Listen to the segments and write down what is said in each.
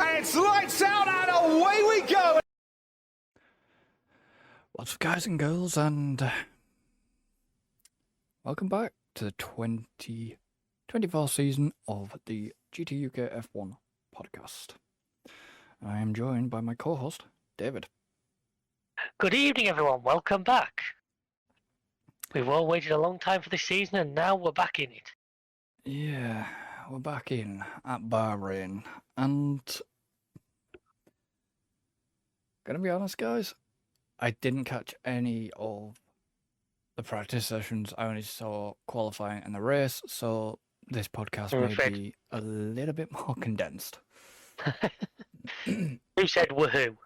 And it's lights out and away we go. What's up, guys and girls, and welcome back to the 2024 season of the GT UK F1 podcast. I am joined by my co-host, David. Good evening, everyone. Welcome back. We've all waited a long time for this season, and now we're back in it. Yeah, we're back in at Bahrain, and gonna be honest, guys, I didn't catch any of the practice sessions. I only saw qualifying and the race, so this podcast may be a little bit more condensed. Who said woohoo?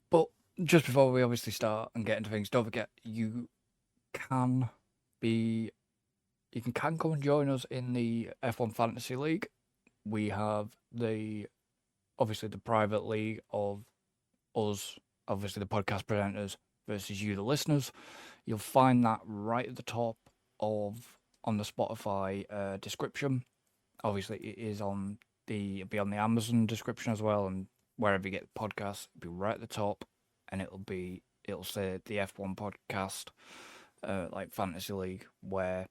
But just before we obviously start and get into things, don't forget you can come and join us in the F1 Fantasy League. We have obviously the private league of us, obviously the podcast presenters versus you, the listeners. You'll find that right at the top on the Spotify description. Obviously, it is it'll be on the Amazon description as well, and wherever you get the podcast, it'll be right at the top, and it'll say the F1 podcast, like Fantasy League, where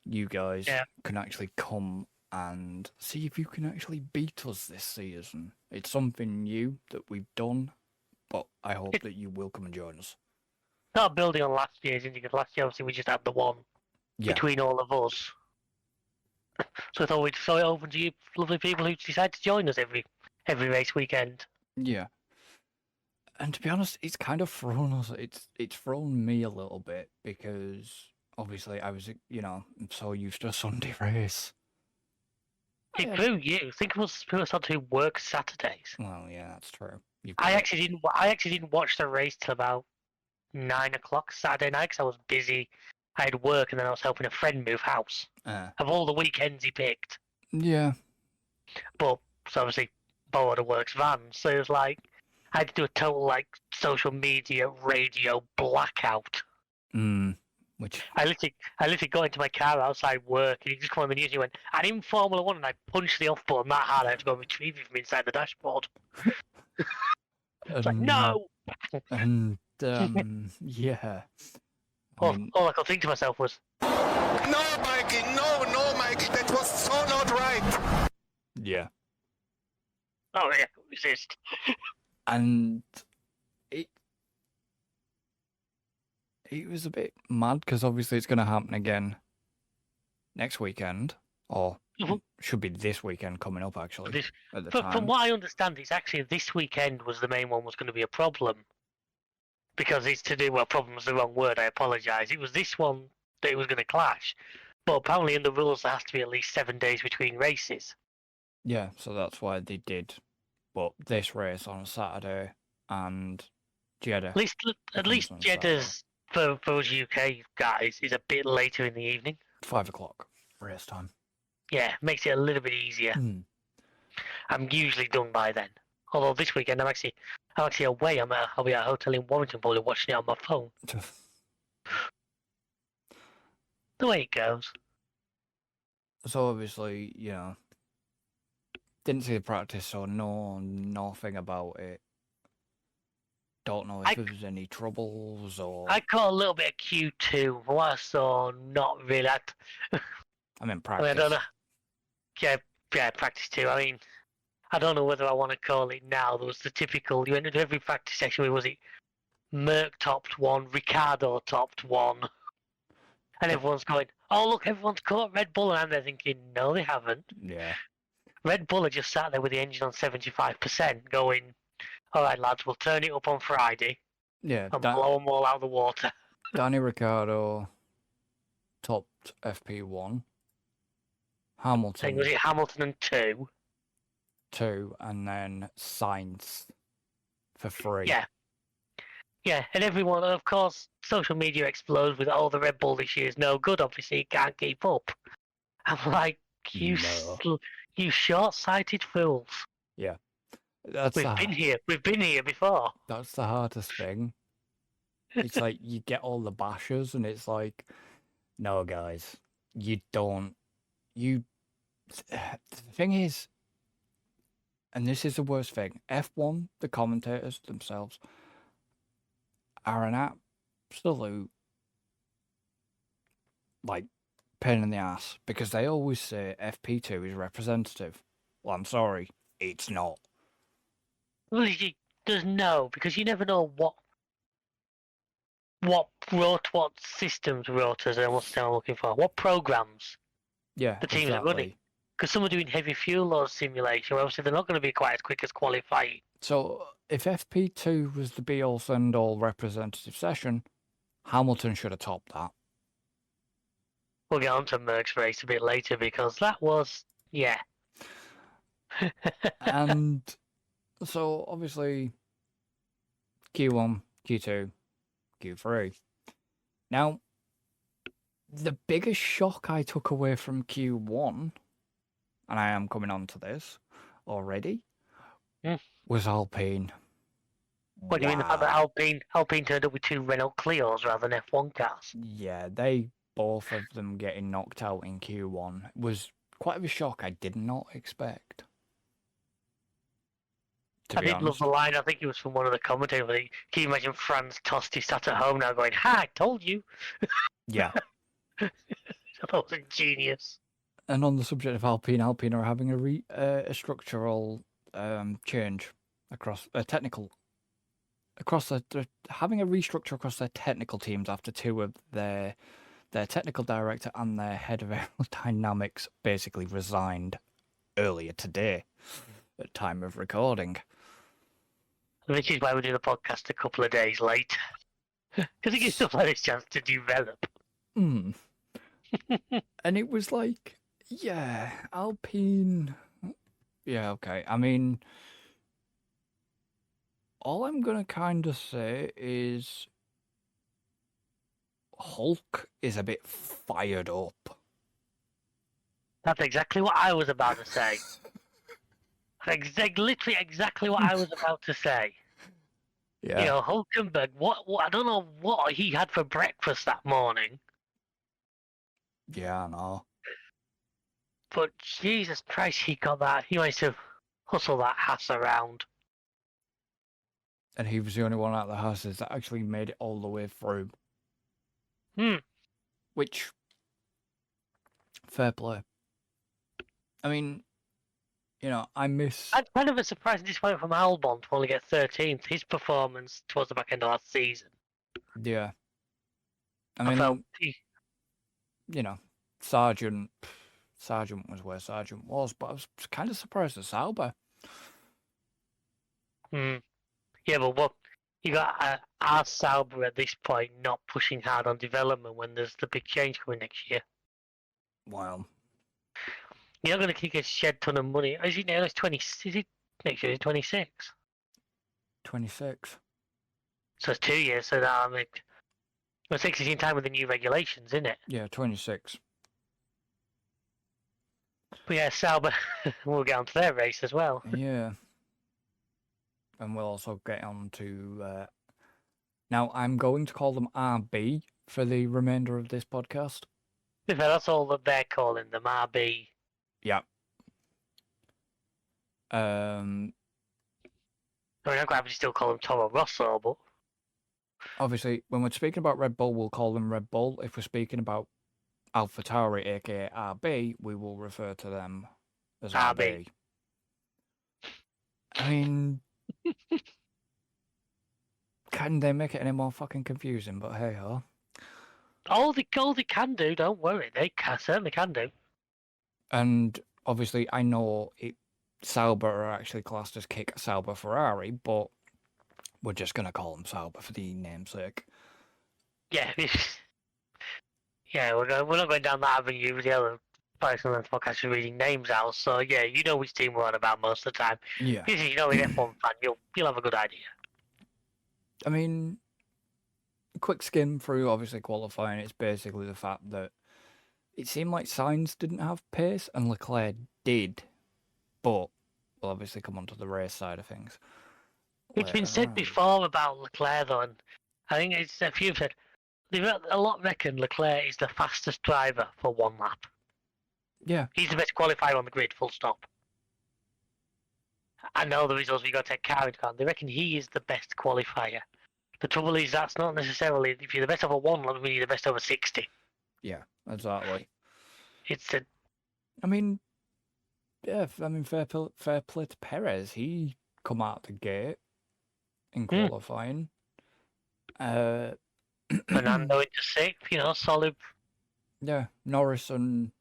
you guys can actually come and see if you can actually beat us this season. It's something new that we've done, but I hope that you will come and join us. Not building on last year's, because last year obviously we just had the one between all of us. So I thought we'd throw it open to you lovely people who decide to join us every race weekend. Yeah. And to be honest, it's kind of thrown us. It's thrown me a little bit because obviously I was, I'm so used to a Sunday race. It threw you. Think of us who work Saturdays. Well, yeah, that's true. I actually didn't watch the race till about 9 o'clock Saturday night because I was busy. I had work and then I was helping a friend move house. Of all the weekends he picked. Yeah. But so obviously borrowed a works van, so it was like I had to do a total social media radio blackout. Which I literally got into my car outside work and he just came on the news and he went, "I'm in Formula One," and I punched the off button that hard I had to go and retrieve it from inside the dashboard. It's like, no. And yeah. All I could think to myself was, No, Mikey, no, Mikey, that was so not right. Yeah. Oh yeah, I could resist. And it was a bit mad because obviously it's going to happen again next weekend, or should be this weekend coming up actually. From what I understand, it's actually this weekend was the main one was going to be a problem. Because it's to do, problem was the wrong word, I apologise. It was this one that it was going to clash. But apparently in the rules there has to be at least 7 days between races. Yeah, so that's why they did this race on a Saturday and Jeddah. At least Jeddah's, for us UK guys, is a bit later in the evening. 5 o'clock race time. Yeah, makes it a little bit easier. I'm usually done by then. Although this weekend I'm actually away. I'll be at a hotel in Warrington, probably watching it on my phone. The way it goes. So obviously, didn't see the practice, so know nothing about it. Don't know if there was any troubles or. I caught a little bit of Q2. From what I saw, not really. I'm in practice. I don't know. Yeah, practice too. I mean, I don't know whether I want to call it now. There was the typical, you went into every practice section where was it Merck topped one, Ricardo topped one. And everyone's going, oh look, everyone's caught Red Bull, and I'm there thinking, no they haven't. Yeah. Red Bull are just sat there with the engine on 75% going, alright lads, we'll turn it up on Friday. Yeah. And blow them all out of the water. Danny Ricciardo topped FP1. Hamilton. Was it Hamilton and 2? 2, and then Sainz for 3. Yeah, and everyone, of course, social media explodes with, the Red Bull this year is no good, obviously it can't keep up. I'm like, you short-sighted fools. Yeah. We've been here before. That's the hardest thing. It's like, you get all the bashers, and it's like, no guys, you The thing is, and this is the worst thing, F1, the commentators themselves, are an absolute, like, pain in the ass, because they always say FP2 is representative. Well, I'm sorry, it's not. Well, there's no, because you never know what systems rotors, and what's the term I'm looking for, what programs Yeah, the teams are running. exactly. Because some are doing heavy fuel load simulation, where obviously they're not going to be quite as quick as qualifying. So, if FP2 was the be-all, send-all representative session, Hamilton should have topped that. We'll get on to Merck's race a bit later, because that was, yeah. And so, obviously, Q1, Q2, Q3. Now, the biggest shock I took away from Q1, and I am coming on to this already, was Alpine. What do you mean the fact that Alpine turned up with 2 Renault Clios rather than F1 cars? Yeah, both of them getting knocked out in Q1 was quite a shock I did not expect. I did love the line, I think it was from one of the commentators. Can you imagine Franz Tosti sat at home now going, "Ha, I told you." Yeah. I thought it was genius. And on the subject of Alpine are having a structural change across technical. They're having a restructure across their technical teams after 2 of their technical director and their head of aerodynamics basically resigned earlier today at time of recording. Which is why we do the podcast a couple of days late. Because it gives them a chance to develop. And it was like, yeah, Alpine. Yeah, okay. I mean, all I'm going to kind of say is Hulk is a bit fired up. That's exactly what I was about to say. Literally exactly what I was about to say. Yeah. You know, Hulkenberg, what I don't know what he had for breakfast that morning. Yeah, I know. But Jesus Christ, he got that. He managed to hustle that ass around. And he was the only one out of the houses that actually made it all the way through. Which, fair play. I mean, you know, I'm kind of a surprising disappointment from Albon to only get 13th. His performance towards the back end of last season. Yeah. I mean, you know, Sargent was where Sargent was, but I was kind of surprised at Sauber. Yeah, but what you got our Sauber at this point not pushing hard on development when there's the big change coming next year. Well, you're not going to kick a shed ton of money. Is it now? It's 20. Is it next year? It's 26. 26. So it's 2 years. So that well, 6 is in time with the new regulations, isn't it? Yeah, 26. But yeah, Sauber. We'll get on to their race as well. Yeah. And we'll also get on to... now, I'm going to call them RB for the remainder of this podcast. That's all that they're calling them, RB. Yeah. I mean, I'm glad we still call them Toro Rosso, but... Obviously, when we're speaking about Red Bull, we'll call them Red Bull. If we're speaking about AlphaTauri, aka RB, we will refer to them as RB. I mean... Can they make it any more fucking confusing? But hey ho. All they can do, don't worry. They certainly can do. And obviously, I know Sauber are actually classed as Kick Sauber Ferrari, but we're just going to call them Sauber for the namesake. Yeah. Yeah, we're not going down that avenue with the other person on the podcast reading names out. So yeah, you know which team we're on about most of the time. Yeah. If you know an F1 fan, you'll have a good idea. I mean, quick skim through obviously qualifying. It's basically the fact that it seemed like Sainz didn't have pace and Leclerc did, but we'll obviously come on to the race side of things. It's been said before about Leclerc though, and I think it's a few said a lot reckon Leclerc is the fastest driver for one lap. Yeah. He's the best qualifier on the grid, full stop. I know the results we got to take car into account. They reckon he is the best qualifier. The trouble is that's not necessarily, if you're the best over 1 lap, you're the best over 60. Yeah, exactly. It's a I mean, yeah, I mean, fair play to Perez. He come out the gate in qualifying. Fernando into 6th, solid. Yeah, Norris and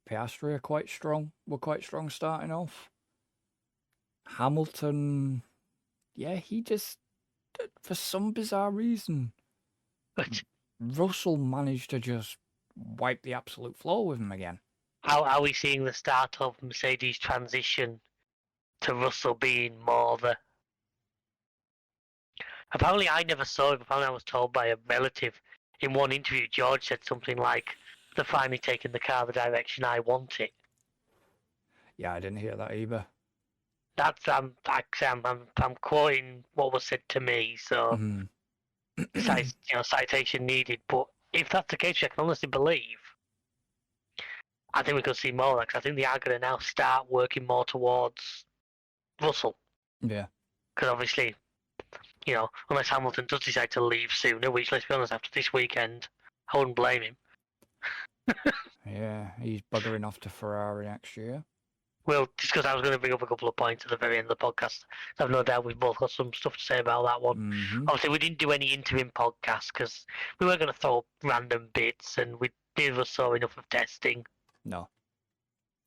Piastri are quite strong. Were quite strong starting off. Hamilton, yeah, he just, for some bizarre reason, But Russell managed to just wipe the absolute floor with him again. how are we seeing the start of Mercedes' transition to Russell being more the... Apparently I never saw it, apparently I was told by a relative in one interview. George said something like, they're finally taking the car the direction I want it. Yeah, I didn't hear that either. That's I'm quoting what was said to me, so citation needed. But if that's the case, I can honestly believe. I think we could see more of that, because I think they are going to now start working more towards Russell. Yeah. Because obviously, unless Hamilton does decide to leave sooner, which, let's be honest, after this weekend, I wouldn't blame him. Yeah, he's buggering off to Ferrari next year. Well, just because I was going to bring up a couple of points at the very end of the podcast, I've no doubt we've both got some stuff to say about that one. Mm-hmm. Obviously, we didn't do any interim podcasts because we weren't going to throw up random bits, and we neither of us saw enough of testing. No.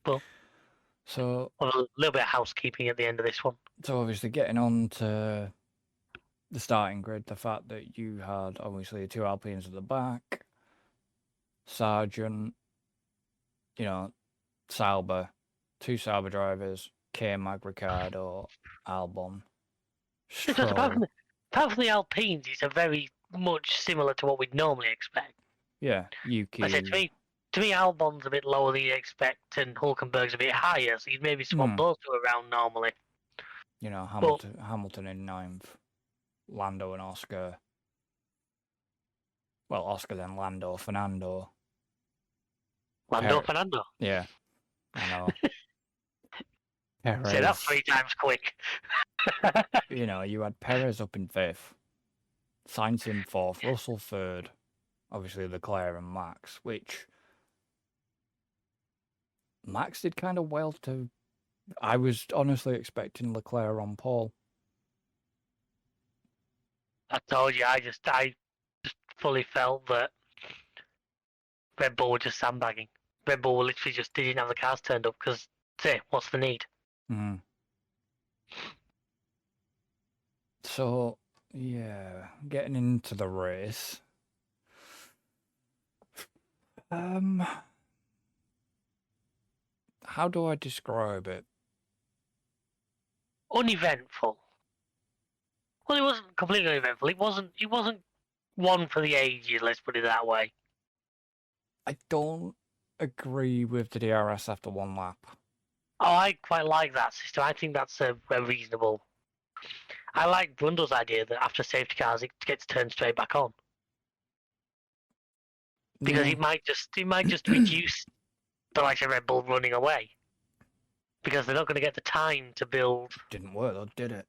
Well, so a little bit of housekeeping at the end of this one. So obviously getting on to the starting grid, the fact that you had obviously 2 Alpines at the back, Sargent, Sauber, 2 Sauber drivers, K-Mag, Ricciardo, Albon, Stroll. Apart from the Alpines, it's a very much similar to what we'd normally expect. Yeah, Yuki. I said, to me, Albon's a bit lower than you'd expect, and Hulkenberg's a bit higher, so you'd maybe swap those two around normally. Hamilton in 9th, Lando and Oscar. Well, Oscar then Lando, Fernando. Fernando? Yeah, I know. Perez. Say that 3 times quick. You had Perez up in 5th, Sainz in 4th, Russell 3rd, obviously Leclerc and Max, which Max did kind of well too. I was honestly expecting Leclerc on pole. I told you, I just fully felt that Red Bull were just sandbagging. Red Bull were literally just didn't have the cars turned up because, what's the need? Mm. So, yeah, getting into the race. How do I describe it? Uneventful. Well, it wasn't completely uneventful. It wasn't one for the ages, let's put it that way. I don't agree with the DRS after 1 lap. Oh, I quite like that system. I think that's a reasonable. I like Brundle's idea that after safety cars it gets turned straight back on. Because it might just reduce the likes of Red Bull running away. Because they're not going to get the time to build. Didn't work though, did it?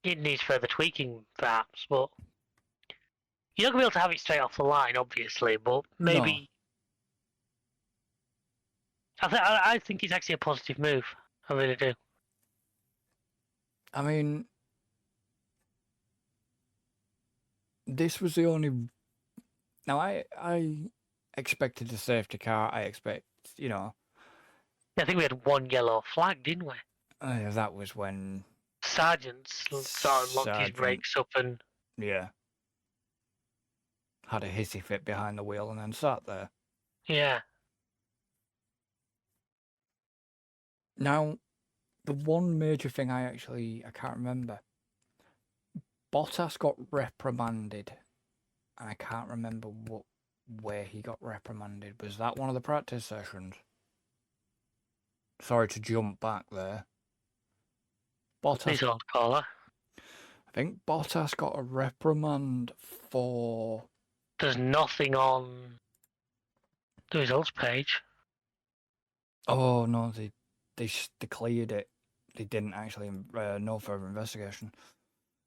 It needs further tweaking, perhaps, but you're not going to be able to have it straight off the line, obviously. But maybe I think it's actually a positive move. I really do. I mean, this was the only. Now I expected a safety car. I expect I think we had 1 yellow flag, didn't we? That was when Sargent sort of locked his brakes up and had a hissy fit behind the wheel and then sat there. Yeah. Now, the one major thing I can't remember. Bottas got reprimanded, and I can't remember where he got reprimanded. Was that one of the practice sessions? Sorry to jump back there. He's on caller. I think Bottas got a reprimand for. There's nothing on The results page. Oh no, they cleared it. They didn't actually no further investigation.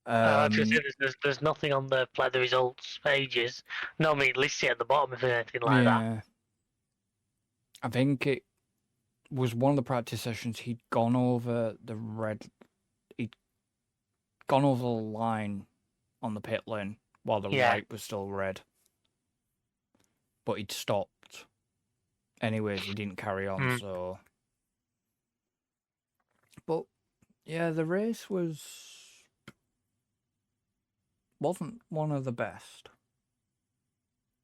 I was gonna say there's nothing on the results pages. No, I mean, list it at the bottom if there's anything like that. Yeah. I think it was one of the practice sessions. He'd gone over the line on the pit lane while the Yeah. light was still red, but he'd stopped. Anyways, he didn't carry on. So, but yeah, the race wasn't one of the best.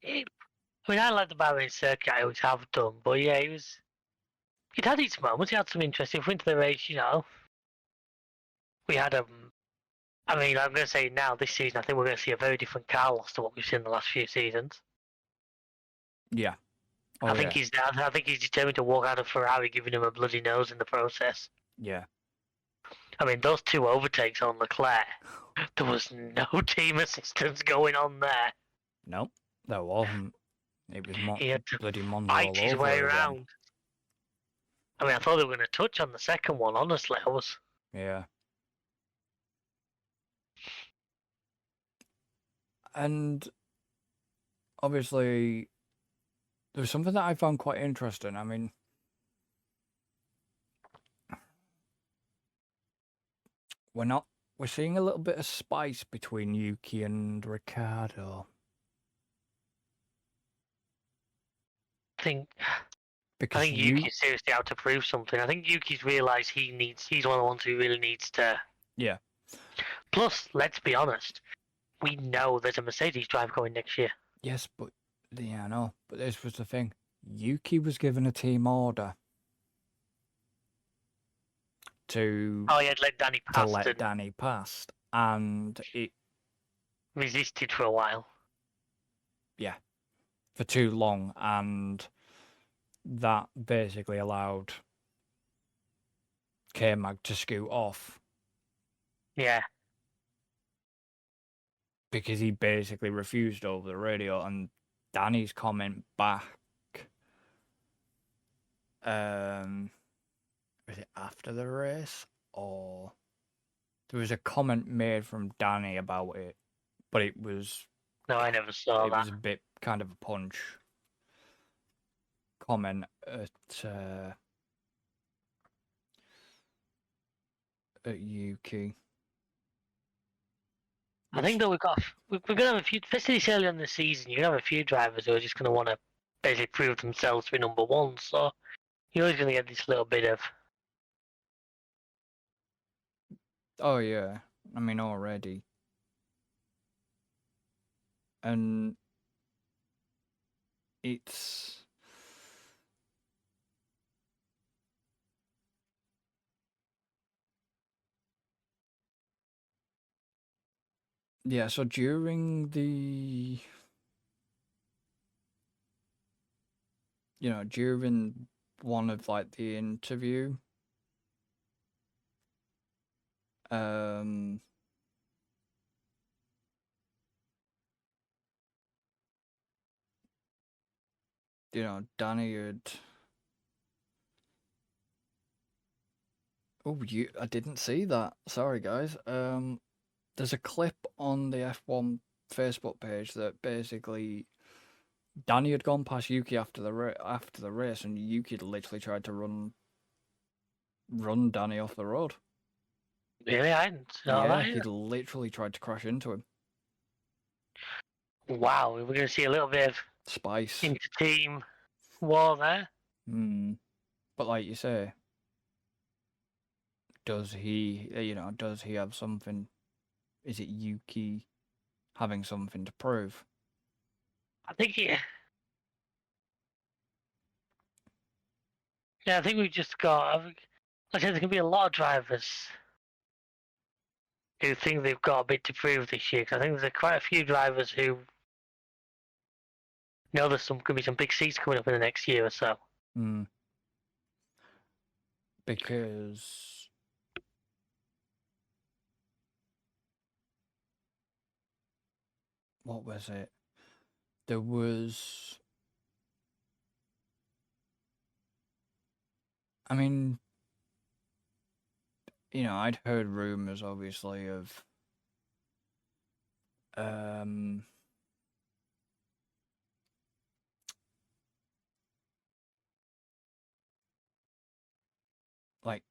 I mean, I like the Bahrain circuit. I always have done, but yeah, he'd had its moments. He had some interesting. Went to the race, we had I mean, I'm going to say now this season, I think we're going to see a very different Carlos to what we've seen in the last few seasons. Yeah. I think he's determined to walk out of Ferrari, giving him a bloody nose in the process. Yeah. I mean, those 2 overtakes on Leclerc, there was no team assistance going on there. Nope, there wasn't. It was He had to bloody Monza fight all his over way again. around. I mean, I thought they were going to touch on the second one, honestly. I was. Yeah. And obviously, there was something that I found quite interesting. I mean, we're seeing a little bit of spice between Yuki and Ricciardo. I think Because Yuki's seriously out to prove something. I think Yuki's realised he's one of the ones who really needs to. Yeah. Plus, let's be honest, we know there's a Mercedes drive going next year. Yes, but yeah, I know. But this was the thing. Yuki was given a team order to let Danny pass. Danny pass, and it resisted for a while. Yeah, for too long, and that basically allowed K-Mag to scoot off. Yeah. Because he basically refused over the radio, and Danny's comment back, was it after the race, or there was a comment made from Danny about it, but it was... No, I never saw that. It was a bit kind of a punch comment at Yuki. I think that we're going to have a few, especially this early on in the season, you're going to have a few drivers who are just going to want to basically prove themselves to be number one. So you're always going to get this little bit of. Oh, yeah. I mean, already. And it's. Yeah, so during the. During one of like the interview, Danny had. Oh, I didn't see that. Sorry, guys. There's a clip on the F1 Facebook page that basically Danny had gone past Yuki after the race, and Yuki had literally tried to run Danny off the road. Really, I didn't know Yeah, that. he literally tried to crash into him. Wow, we're going to see a little bit of spice inter-team war there. But like you say, does he have something? Is it Yuki having something to prove? I think I think we've just got. Like I said, there can be a lot of drivers who think they've got a bit to prove this year. Because I think there's quite a few drivers who know there's could be some big seats coming up in the next year or so. Because what was it? There was I mean, I'd heard rumors, obviously, of um, like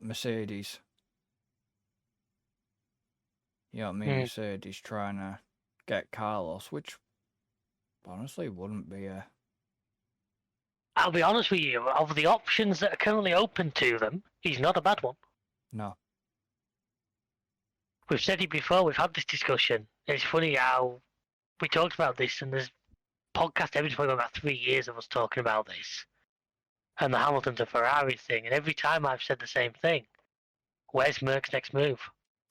Mercedes. You know what I mean? Mm. Mercedes trying to get Carlos, which honestly wouldn't be a I'll be honest with you, of the options that are currently open to them, he's not a bad one. no. We've said it before, we've had this discussion. It's funny how we talked about this, and there's podcast evidence for about 3 years of us talking about this. And the Hamilton to Ferrari thing, and every time I've said the same thing. Where's Merck's next move?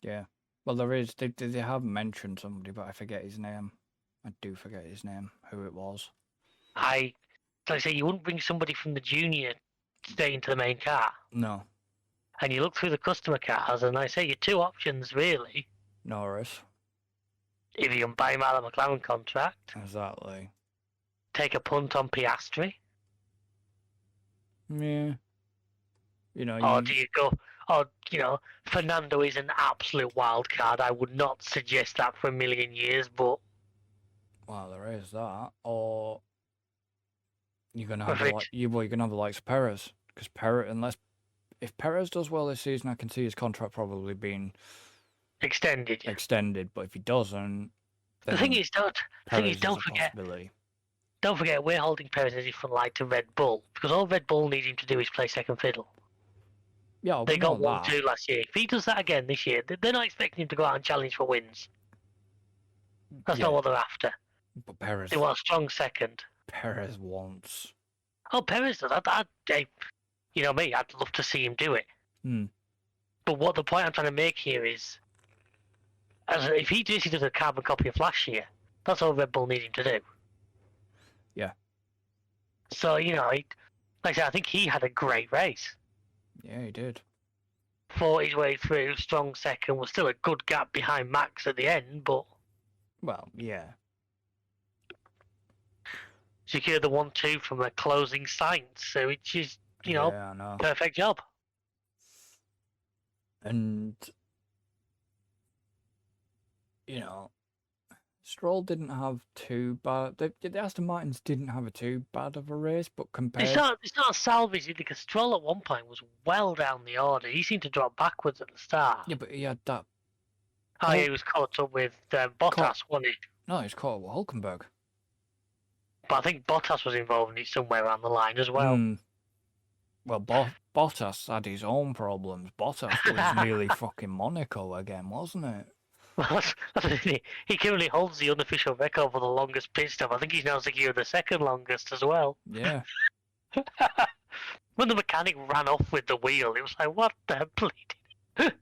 Yeah. Well, there is. They have mentioned somebody, but I forget his name. I do forget his name, who it was. Like I say, you wouldn't bring somebody from the junior straight into the main car. No. And you look through the customer cars, and I say your two options really. Norris. If you can buy him out of the McLaren contract, Exactly. take a punt on Piastri, Yeah. or do you go? Or Fernando is an absolute wild card. I would not suggest that for a million years, but Well, there is that. Or you're gonna have Perfect. you're gonna have the likes of Perez, because if Perez does well this season, I can see his contract probably being extended. extended. But if he doesn't, The thing then is, don't Perez is a forget. possibility. Don't forget, we're holding Perez as if like to Red Bull, because all Red Bull need him to do is play second fiddle. Yeah, They we got know that. 1-2 last year. If he does that again this year, they're not expecting him to go out and challenge for wins. That's Yeah, not what they're after. but Perez They want a strong second. wants. Oh, Perez does. You know me, I'd love to see him do it. Hmm. But what the point I'm trying to make here is, if he does a carbon copy of last year, that's all Red Bull need him to do. Yeah. So, like I said, I think he had a great race. Yeah, he did. Fought his way through, strong second, was still a good gap behind Max at the end, but Well, yeah. secured the 1-2 from a closing sight, so which is, Yeah, I know. perfect job. And Stroll didn't have too bad. The Aston Martins didn't have too bad of a race, but compared, It's not salvage because Stroll at one point was well down the order. He seemed to drop backwards at the start. yeah, but he had that. Oh, yeah, he was caught up with Bottas, wasn't he? No, he's caught with Hulkenberg. But I think Bottas was involved in it somewhere around the line as well. Well, Bottas had his own problems. Bottas was nearly fucking Monaco again, wasn't it? That's the thing. He currently holds the unofficial record for the longest pit stop. I think he's now secured the second longest as well. Yeah. When the mechanic ran off with the wheel, it was like, what the bleeding?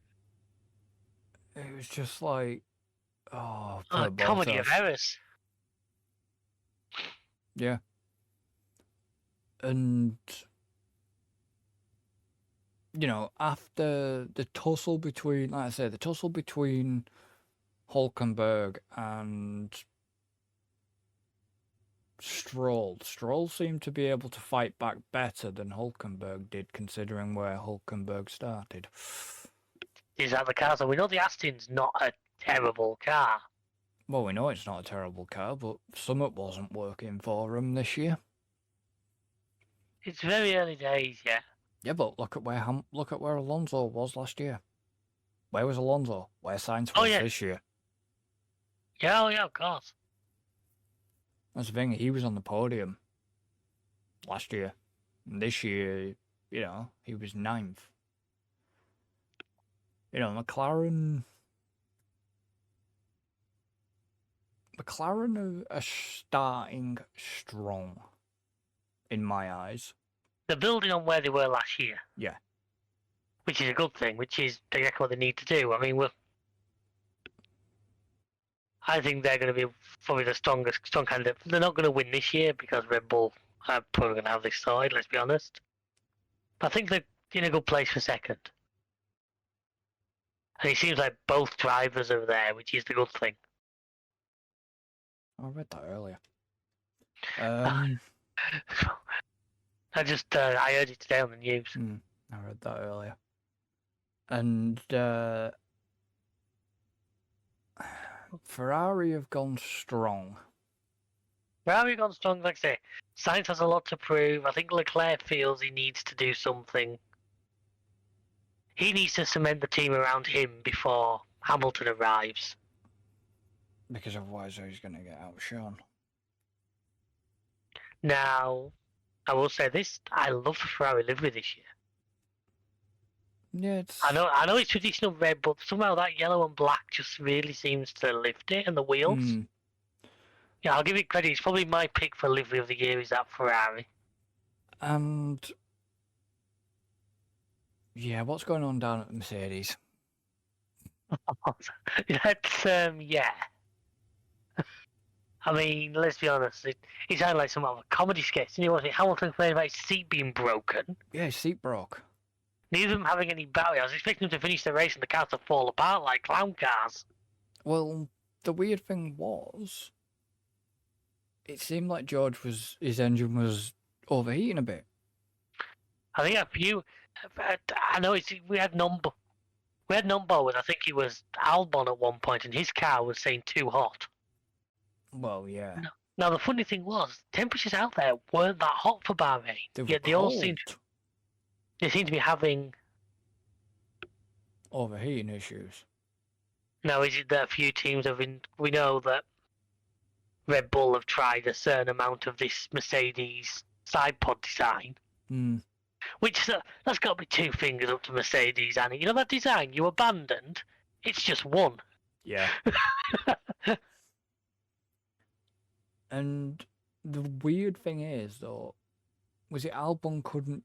It was just like, oh, Oh, poor comedy of Bottas. errors. Yeah. And after the tussle between, like I said, the tussle between Hulkenberg and Stroll seemed to be able to fight back better than Hulkenberg did, considering where Hulkenberg started. Is that the car? So we know the Aston's not a terrible car. Well, we know it's not a terrible car, but something wasn't working for him this year. It's very early days, yeah. Yeah, but look at where Alonso was last year. Where was Alonso? Where Sainz was this year? Yeah, oh yeah, of course. That's the thing. He was on the podium last year. And this year, he was 9th. McLaren are starting strong, in my eyes. They're building on where they were last year. Yeah. Which is a good thing, which is exactly what they need to do. I mean, I think they're going to be probably the strong candidate. They're not going to win this year because Red Bull are probably going to have this side, let's be honest. But I think they're in a good place for second. And it seems like both drivers are there, which is the good thing. I read that earlier. I heard it today on the news. I read that earlier. And Ferrari have gone strong. Ferrari gone strong, like I say. Sainz has a lot to prove. I think Leclerc feels he needs to do something. He needs to cement the team around him before Hamilton arrives. Because otherwise he's going to get outshone. Now, I will say this: I love the Ferrari livery this year. Yeah, it's... I know it's traditional red, but somehow that yellow and black just really seems to lift it, and the wheels. Yeah, I'll give it credit. It's probably my pick for livery of the year is that Ferrari. And yeah, what's going on down at Mercedes? That's yeah. I mean, let's be honest. It sounded like some of a comedy sketch. You know what? Hamilton complaining about his seat being broken. Yeah, his seat broke. Neither of them having any battery. I was expecting them to finish the race and the cars to fall apart like clown cars. Well, the weird thing was, it seemed like his engine was overheating a bit. I think I know we had number with, I think it was Albon at one point, and his car was saying too hot. Well, yeah. Now the funny thing was, temperatures out there weren't that hot for Bahrain. Yet they all seem to be having overheating issues. Now, is it that a few teams we know that Red Bull have tried a certain amount of this Mercedes side pod design, which that's got to be two fingers up to Mercedes, Annie. You know that design you abandoned? It's just one. Yeah. And the weird thing is, though, was it Albon's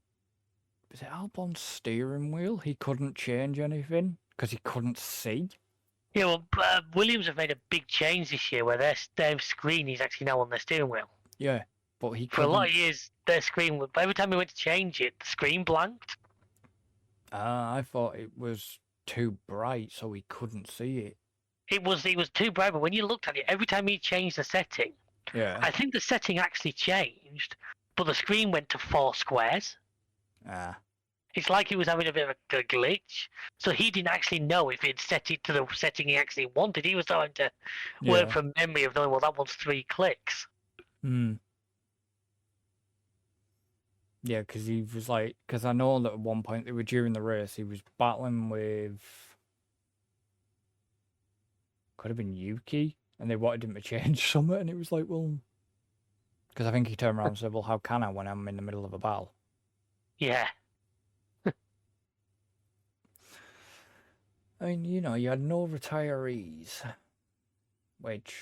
steering wheel? He couldn't change anything because he couldn't see. Yeah, well, Williams have made a big change this year where their screen is actually now on their steering wheel. Yeah, but he for a lot of years their screen. Every time we went to change it, the screen blanked. I thought it was too bright, so he couldn't see it. It was too bright, but when you looked at it, every time he changed the setting, I think the setting actually changed, but the screen went to 4 squares. It's like he was having a bit of a glitch. So he didn't actually know if he'd set it to the setting he actually wanted. He was trying to work from memory of knowing, well, that one's 3 clicks. Yeah, because I know that at one point they were during the race, he was battling with, could have been Yuki, and they wanted him to change something, and it was like, well, because I think he turned around and said, well, how can I when I'm in the middle of a battle? Yeah. I mean, you had no retirees, which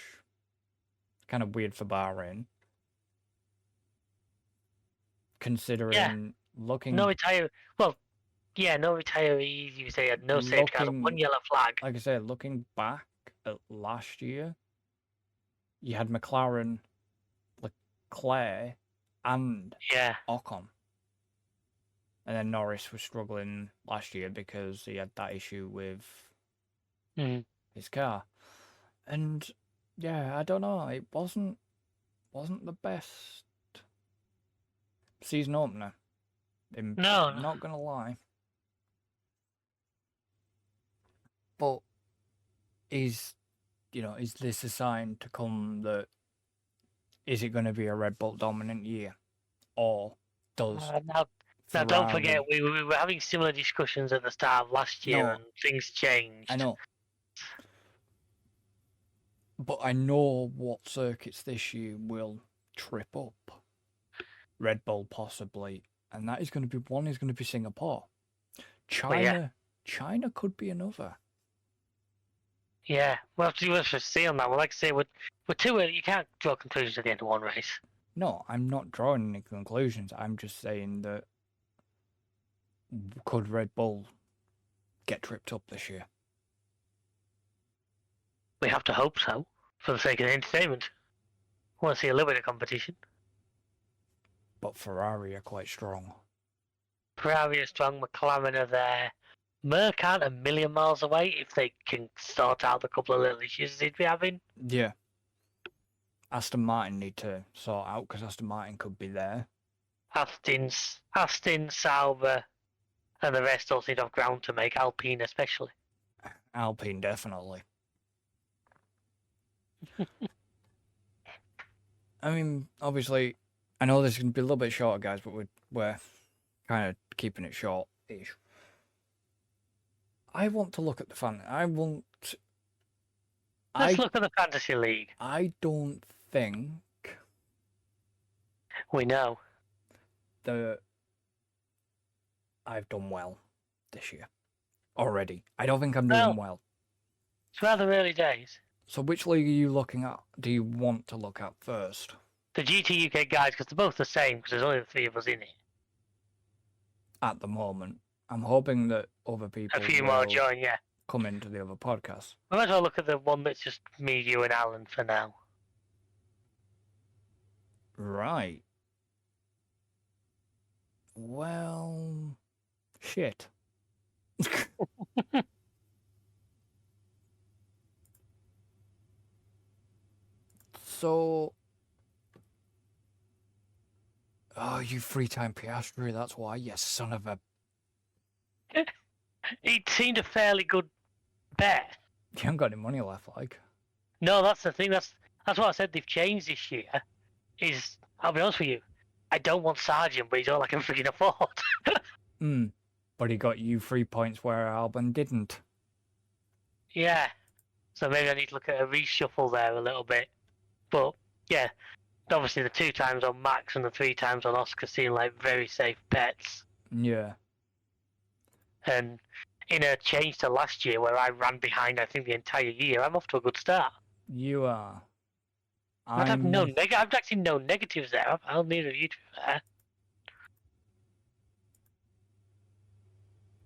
kind of weird for Bahrain. Considering looking... No retirees. Well, yeah, no retirees. You say had no safety car, 1 yellow flag. Like I said, looking back at last year, you had McLaren, Leclerc, and Ocon. And then Norris was struggling last year because he had that issue with his car. And yeah, I don't know, it wasn't the best season opener. No. Not gonna lie. But is this a sign to come that is it going to be a Red Bull dominant year, or does now don't forget we were having similar discussions at the start of last year and things changed. I know, but I know what circuits this year will trip up Red Bull possibly, and that is going to be Singapore. China could be another. Yeah, we'll have to see on that. Well, like I say, we're too early. You can't draw conclusions at the end of one race. No, I'm not drawing any conclusions. I'm just saying that could Red Bull get tripped up this year? We have to hope so, for the sake of the entertainment. I want to see a little bit of competition. But Ferrari are quite strong. Ferrari are strong, McLaren are there. Merc aren't a million miles away if they can sort out the couple of little issues they'd be having. Yeah. Aston Martin need to sort out, because Aston Martin could be there. Aston, Sauber, and the rest all seem to have ground to make, Alpine especially. Alpine, definitely. I mean, obviously, I know this is going to be a little bit shorter, guys, but we're kind of keeping it short-ish. I want to look at the fan. Let's look at the Fantasy League. I don't think We know. I've done well this year already. I don't think I'm doing well. It's rather early days. So which league are you looking at? Do you want to look at first? The GT UK guys, because they're both the same, because there's only the three of us in it. At the moment, I'm hoping that other people A few more join, yeah. come into the other podcasts. I might as well look at the one that's just me, you, and Alan for now. Right. Well, shit. So, oh, you three-time Piastri, that's why, you son of a... It seemed a fairly good bet. You haven't got any money left, like. No, that's the thing. That's what I said they've changed this year. I'll be honest with you, I don't want Sargent, but he's all I can freaking afford. But he got you 3 points where Albon didn't. Yeah. So maybe I need to look at a reshuffle there a little bit. But yeah, obviously the 2 times on Max and the 3 times on Oscar seem like very safe bets. Yeah. And in a change to last year where I ran behind, I think, the entire year, I'm off to a good start. You are. I've actually no negatives there. I'll need a you to be fair.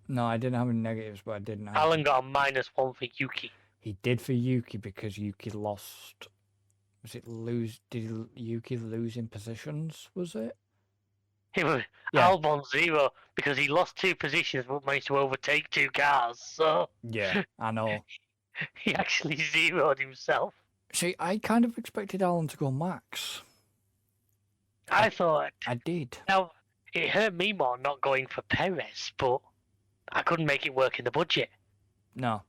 No, I didn't have any negatives, but I didn't have... Alan got a -1 for Yuki. He did for Yuki because Yuki lost... Did Yuki lose in positions, was it? It was Yeah. Albon 0 because he lost 2 positions but managed to overtake 2 cars. So Yeah, I know. he actually zeroed himself. See, I kind of expected Alan to go Max. I thought. I did. Now, it hurt me more not going for Perez, but I couldn't make it work in the budget. No.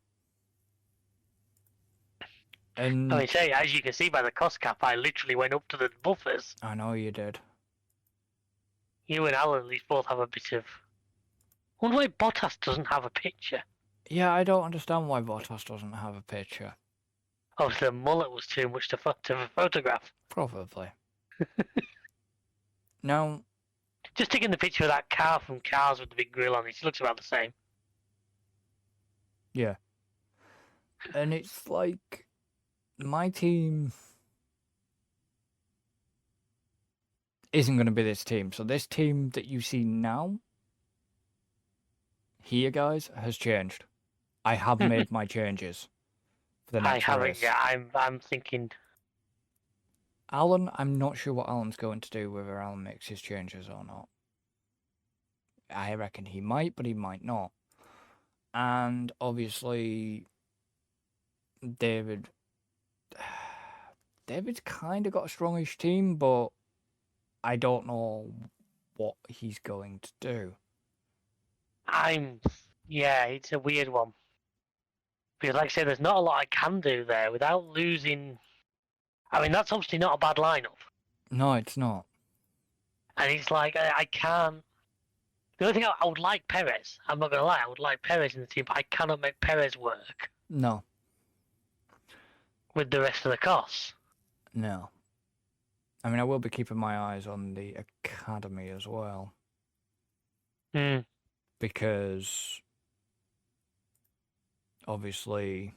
And I mean, say, as you can see by the cost cap, I literally went up to the buffers. I know you did. You and Alan at least both have a bit of... I wonder why Bottas doesn't have a picture. Yeah, I don't understand why Bottas doesn't have a picture. Obviously, the mullet was too much to photograph. Probably. Now, Just taking the picture of that car from Cars with the big grill on it, it looks about the same. yeah. And it's like, my team isn't going to be this team. So this team that you see now, here, guys, has changed. I have made my changes for the next I haven't race. yet. I'm thinking... Alan, I'm not sure what Alan's going to do, whether Alan makes his changes or not. I reckon he might, but he might not. And obviously, David's kind of got a strongish team, but I don't know what he's going to do. Yeah, it's a weird one. Because like I say, there's not a lot I can do there without losing... I mean, that's obviously not a bad lineup. No, it's not. And it's like, I can't... The only thing I would like Perez. I'm not going to lie, I would like Perez in the team, but I cannot make Perez work No. with the rest of the costs. No. I mean, I will be keeping my eyes on the academy as well. Because obviously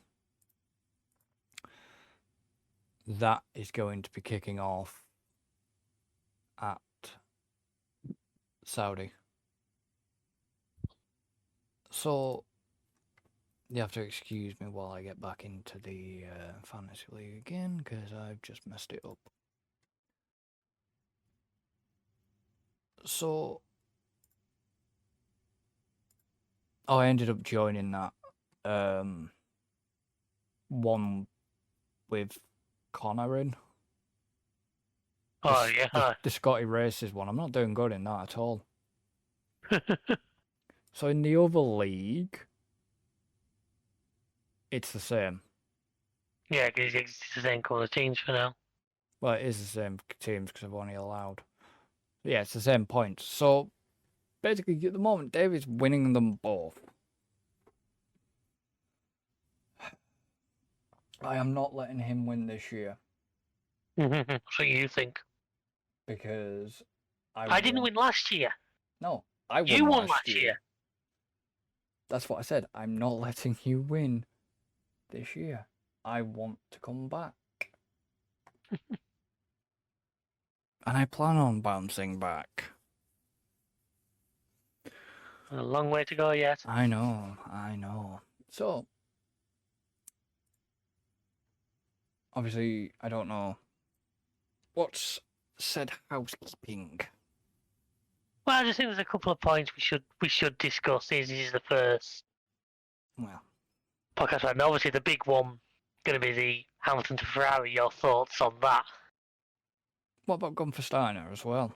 that is going to be kicking off at Saudi. So you have to excuse me while I get back into the Fantasy League again, because I've just messed it up. So I ended up joining that one with Connor in. Oh, s- yeah. the Scotty Races one. I'm not doing good in that at all. So in the other league, it's the same. Yeah, because it's the same colour teams for now. Well, it is the same teams because I've only allowed. Yeah, it's the same points. So basically, at the moment, David's winning them both. I am not letting him win this year That's what you think. because I didn't win last year. No, I You won won last last year. That's what I said. I'm not letting you win this year. I want to come back. And I plan on bouncing back. A long way to go yet. I know. So, obviously, I don't know. What's said housekeeping? Well, I just think there's a couple of points we should discuss. This is the first Well, podcast, and obviously the big one going to be the Hamilton to Ferrari. Your thoughts on that? what about Gunther Steiner as well?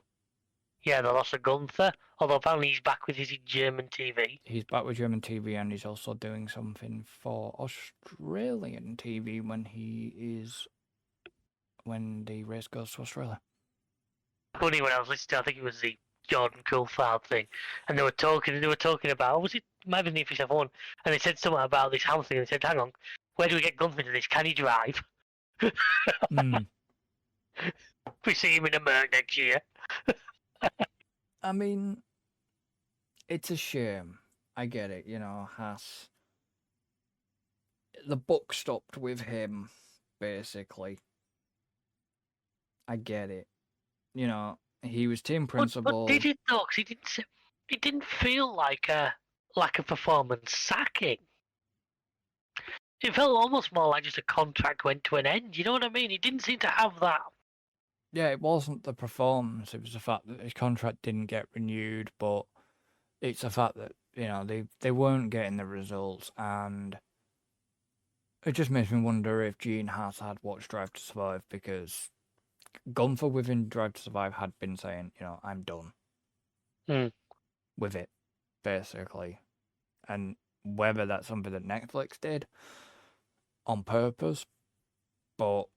Yeah, the loss of Gunther. Although apparently he's back with his German TV. He's back with German TV and he's also doing something for Australian TV when the race goes to Australia. Funny when I was listening, I think it was the Jordan Coulthard thing, and they were talking about, was it might have been the official one, and they said something about this Hamilton, and they said, hang on, where do we get Gunther into this? Can he drive? Mm. We see him in a Merc next year. I mean, it's a shame. I get it, Haas. The book stopped with him, basically. I get it. He was team principal. But did it though? 'Cause it didn't feel like a performance sacking. It felt almost more like just a contract went to an end. You know what I mean? He didn't seem to have that. Yeah, it wasn't the performance. It was the fact that his contract didn't get renewed, but it's the fact that, they weren't getting the results, and it just makes me wonder if Gene Haas had watched Drive to Survive, because Gunther within Drive to Survive had been saying, I'm done with it, basically. And whether that's something that Netflix did on purpose, but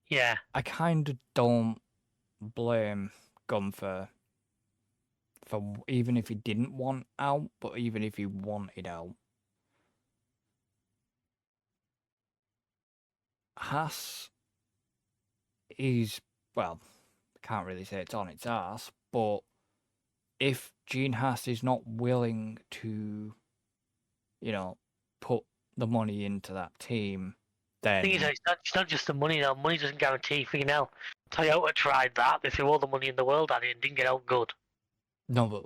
Yeah. I kind of don't blame Gunther for, even if he didn't want out, but even if he wanted out. Haas is, well, can't really say it's on its ass, but if Gene Haas is not willing to, put the money into that team, then... The thing is, it's not just the money though. Money doesn't guarantee freaking hell. Toyota tried that. They threw all the money in the world at it and didn't get out good. No, but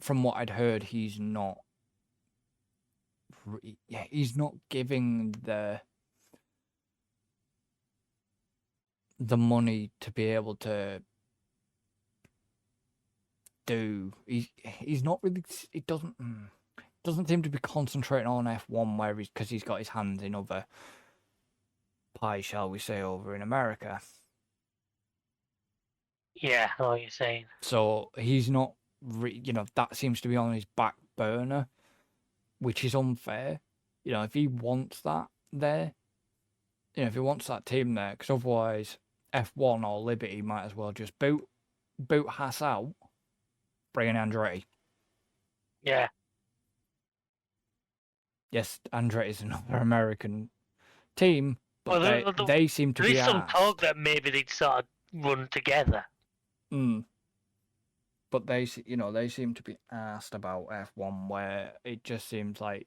from what I'd heard, he's not giving the money to be able to do. He's not really. It doesn't seem to be concentrating on F1 because he's got his hands in other pies, shall we say, over in America. Yeah, I know what you're saying. So he's not, that seems to be on his back burner, which is unfair. If he wants that there, if he wants that team there, because otherwise F1 or Liberty might as well just boot Haas out, bring in Andretti. Yeah. Yes, Andretti is another American team, but they seem to be There is some asked. talk that maybe they'd sort of run together. But they seem to be asked about F1, where it just seems like,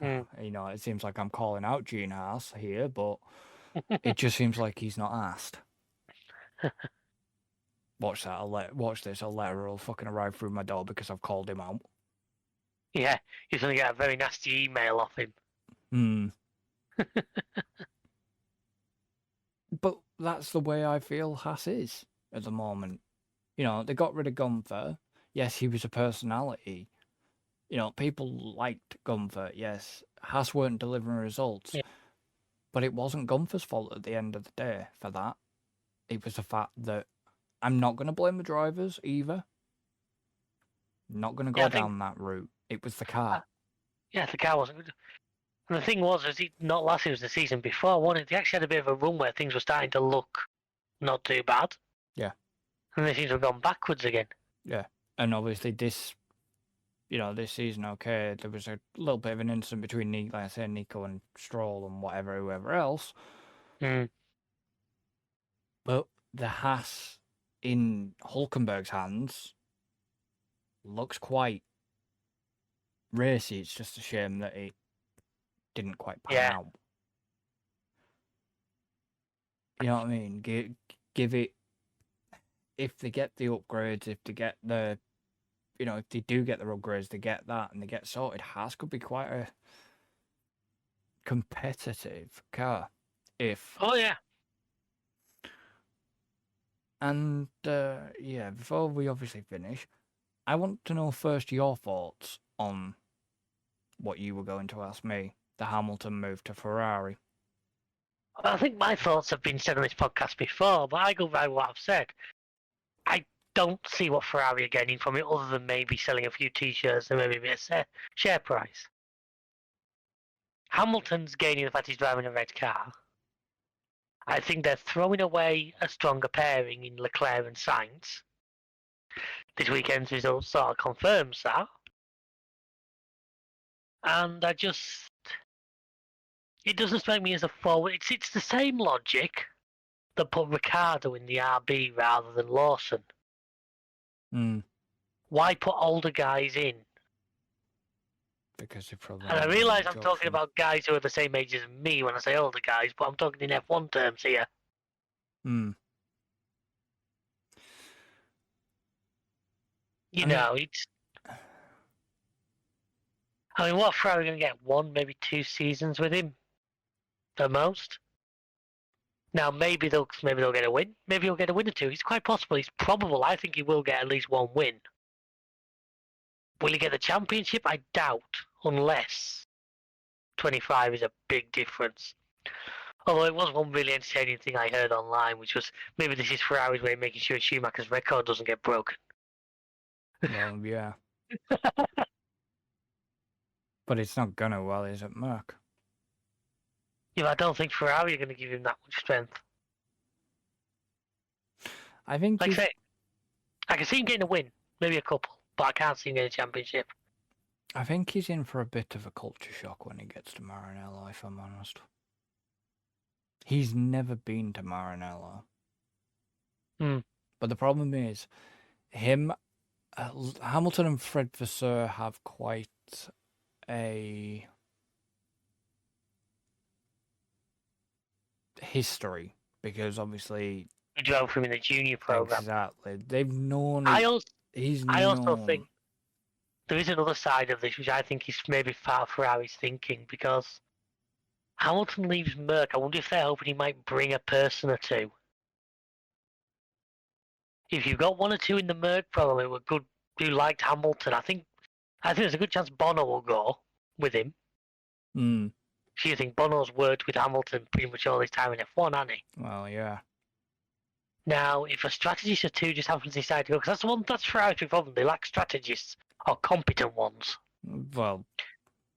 it seems like I'm calling out Gene Haas here, but it just seems like he's not asked. Watch that! Watch this. A letter will fucking arrive through my door because I've called him out. Yeah, you're going to get a very nasty email off him. But that's the way I feel Haas is at the moment. They got rid of Gunther. Yes, he was a personality. People liked Gunther. Yes, Haas weren't delivering results. Yeah. But it wasn't Gunther's fault at the end of the day for that. It was the fact that I'm not going to blame the drivers either. Not going to go Yeah, I think- down that route. It was the car. Yeah, the car wasn't good. And the thing was it not last year, it was the season before, wasn't it? They actually had a bit of a run where things were starting to look not too bad. Yeah. And they seem to have gone backwards again. And obviously this season, okay, there was a little bit of an incident between, like I say, Nico and Stroll and whoever else. Mm. But the Haas in Hulkenberg's hands looks quite racy. It's just a shame that it didn't quite pan out. You know what I mean? Give it, if they get the upgrades, if they get the, if they do get the upgrades, they get that and they get sorted, Haas could be quite a competitive car. Oh, yeah. And, before we obviously finish, I want to know first your thoughts on what you were going to ask me, the Hamilton move to Ferrari. I think my thoughts have been said on this podcast before, but I go by what I've said. I don't see what Ferrari are gaining from it other than maybe selling a few T-shirts and maybe a bit of share price. Hamilton's gaining the fact he's driving a red car. I think they're throwing away a stronger pairing in Leclerc and Sainz. This weekend's result sort of confirms that. And it doesn't strike me as a forward. It's the same logic that put Ricciardo in the RB rather than Lawson. Why put older guys in? Because they probably. And I realise I'm talking about guys who are the same age as me when I say older guys, but I'm talking in F1 terms here. What Ferrari going to get? 1, maybe 2 seasons with him, the most. Now maybe they'll get a win. Maybe he'll get a win or 2. It's quite possible. It's probable. I think he will get at least 1 win. Will he get the championship? I doubt, unless 25 is a big difference. Although it was one really entertaining thing I heard online, which was maybe this is Ferrari's way of making sure Schumacher's record doesn't get broken. Well, yeah. But it's not gonna, well, is it, Merc? Yeah, but I don't think Ferrari are going to give him that much strength. I think Like I say, I can see him getting a win, maybe a couple, but I can't see him getting a championship. I think he's in for a bit of a culture shock when he gets to Maranello, if I'm honest. He's never been to Maranello. But the problem is, Hamilton and Fred Vasseur have quite a history, because obviously He drove for him in the junior program. Exactly. They've known. I also known. think there is another side of this, which I think is maybe part of Ferrari's thinking, because Hamilton leaves Merc. I wonder if they're hoping he might bring a person or two. If you've got 1 or 2 in the Merc program who were good, who liked Hamilton, I think there's a good chance Bono will go with him. So you think Bono's worked with Hamilton pretty much all his time in F1, hasn't he? Well, yeah. Now, if a strategist or 2 just happens to decide to go, because that's Ferrari's big problem, they lack strategists or competent ones. Well,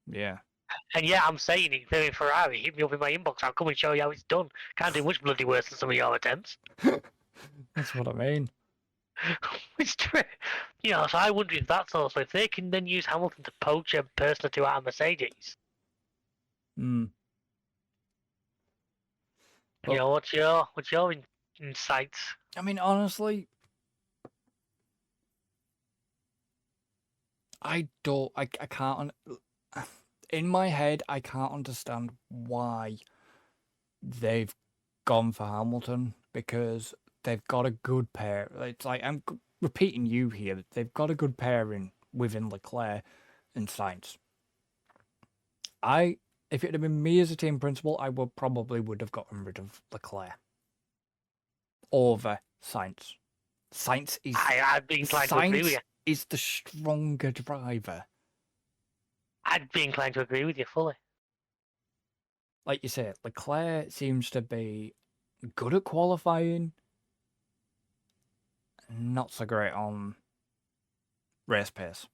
yeah. And yeah, I'm saying it, if they're in Ferrari, hit me up in my inbox, I'll come and show you how it's done. Can't do much bloody worse than some of your attempts. That's what I mean. It's true. So I wonder if that's also, if they can then use Hamilton to poach a person or 2 out of Mercedes. What's your insights? I mean, honestly, I can't, in my head, I can't understand why they've gone for Hamilton, because they've got a good pair. It's like, I'm repeating you here, they've got a good pairing within Leclerc and Sainz. If it had been me as a team principal, I would have gotten rid of Leclerc over Sainz. Sainz is. I'd be inclined to agree with you. Is the stronger driver. I'd be inclined to agree with you fully. like you say, Leclerc seems to be good at qualifying, not so great on race pace.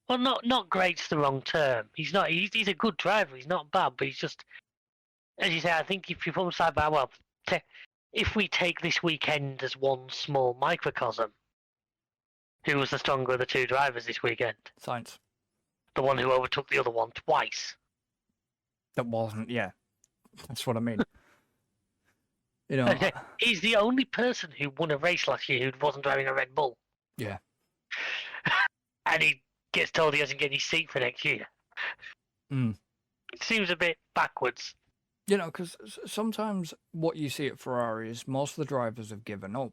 Well, not great's the wrong term. He's not. He's a good driver. He's not bad, but he's just, as you say, I think if you put him side by if we take this weekend as one small microcosm, who was the stronger of the two drivers this weekend? Sainz. The one who overtook the other one twice. That wasn't, yeah. That's what I mean. You know, He's the only person who won a race last year who wasn't driving a Red Bull. yeah. And he gets told he doesn't get his seat for next year. Mm. It seems a bit backwards. You know, because sometimes what you see at Ferrari is most of the drivers have given up.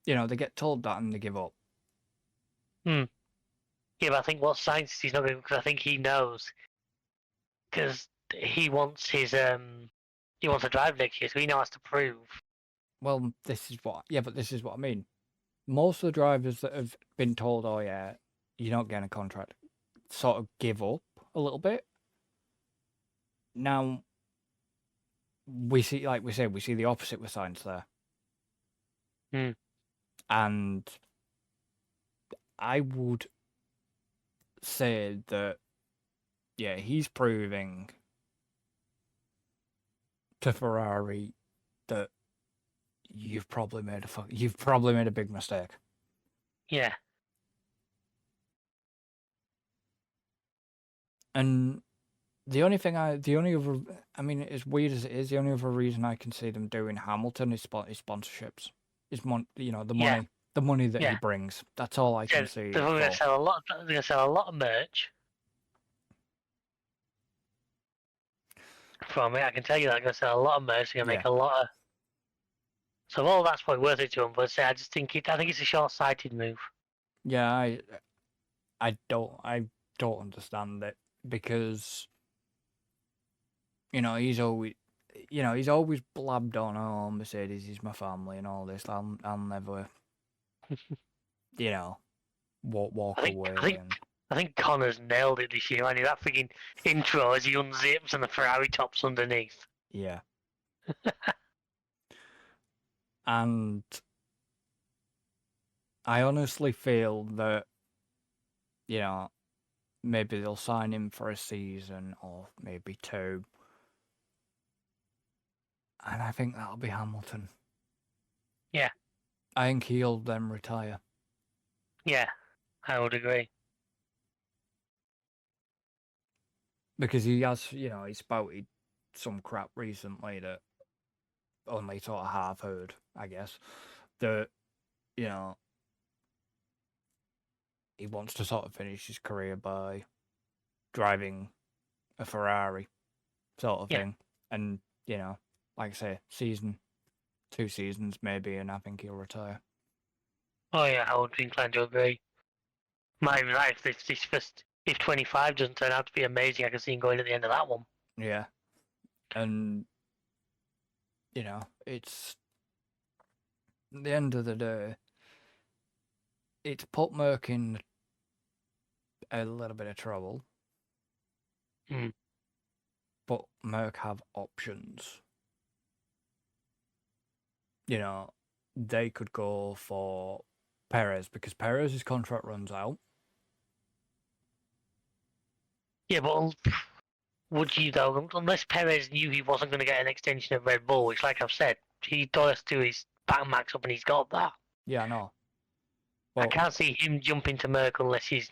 You know, they get told that and they give up. Yeah, but I think what Sainz he's not going because I think he knows because he wants his he wants to drive next year, so he now has to prove. Well, this is what I mean. Most of the drivers that have been told, "Oh yeah, you're not getting a contract," sort of give up a little bit. Now, we see, like we said, we see the opposite with Sainz there. And I would say that, yeah, he's proving to Ferrari that you've probably made a big mistake. Yeah. And the only other, I mean, as weird as it is, the only other reason I can see them doing Hamilton is sponsorships. The money that he brings. That's all I can see. They're going to sell a lot. They're going to sell a lot of merch from it. I can tell you that they're going to sell a lot of merch. They're going to make a lot of. So all that's probably worth it to them. But I just think it's a short-sighted move. Yeah, I don't understand it because he's always blabbed on, "Oh, Mercedes is my family" and all this. I'll never walk away. I think Connor's nailed it this year. I mean, that freaking intro as he unzips and the Ferrari top's underneath. Yeah. And I honestly feel that, maybe they'll sign him for a season or maybe two. And I think that'll be Hamilton. Yeah. I think he'll then retire. Yeah, I would agree. Because he has, he spouted some crap recently that only sort of half heard, I guess. That, he wants to sort of finish his career by driving a Ferrari sort of thing. And, like I say, 2 seasons maybe, and I think he'll retire. Oh yeah, I would be inclined to agree. Might even if 25 doesn't turn out to be amazing, I can see him going at the end of that one. Yeah. And, it's at the end of the day, it's put Merck in a little bit of trouble. But Merck have options. They could go for Perez because Perez's contract runs out. Yeah, but would you though? Unless Perez knew he wasn't going to get an extension at Red Bull, which, like I've said, he does do his back max up and he's got that. Yeah, I know. Well, I can't see him jumping to Merck unless he's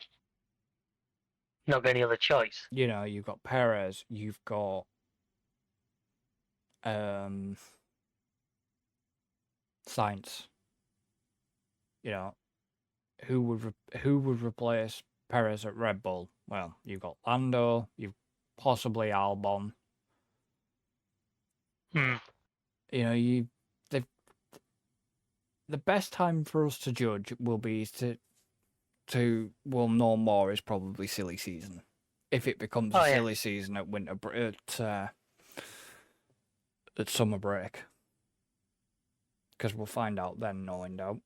not got any other choice. You've got Perez, you've got Sainz. Who would replace Perez at Red Bull? Well, you've got Lando, you've possibly Albon. The best time for us to judge will be we'll know more is probably silly season. If it becomes a silly season at at summer break. Because we'll find out then, knowing doubt.